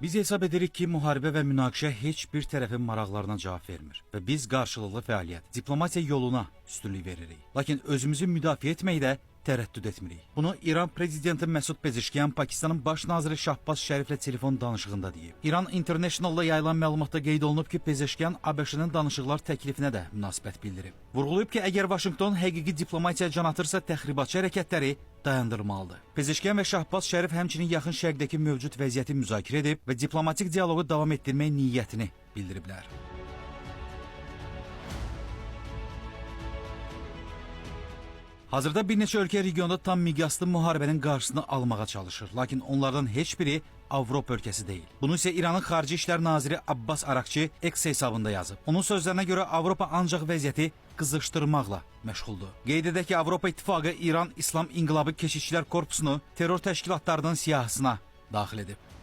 Biz hesab edirik ki, müharibə və münaqişə heç bir tərəfin maraqlarına cavab vermir və biz qarşılıqlı fəaliyyət, diplomatiya yoluna üstünlük veririk. Lakin özümüzü müdafiə etməkdə tərəddüd etmirik. Bunu İran prezidenti Məsud Pezeşkiyan Pakistanın baş naziri Şahbaz Şəriflə telefon danışığında deyib. İran International'da yayılan məlumatda qeyd olunub ki, Pezeşkiyan ABŞ-nin danışıqlar təklifinə də münasibət bildirib. Vurğulayıb ki, əgər Vaşinqton həqiqi diplomatiya can atırsa, təxribatçı hərəkətləri dayandırmalıdır. Pezeşkiyan və Şahbaz Şərif həmçinin yaxın şərqdəki mövcud vəziyyəti müzakirə edib və diplomatik dialoqu davam etdirmək niyyətini bildiriblər. Hazırda bir neçə ölkə regionda tam miqyaslı müharibənin qarşısını almağa çalışır. Lakin onlardan heç biri Avropa ölkəsi deyil. Bunu isə İranın Xarici İşlər Naziri Abbas Arakçi X hesabında yazıb. Onun sözlərinə görə Avropa ancaq vəziyyəti qızışdırmaqla məşğuldur. Qeyd edək ki, Avropa İttifaqı İran İslam İnqilabı Keşikçilər Korpusunu terror təşkilatlarının siyahısına daxil edib.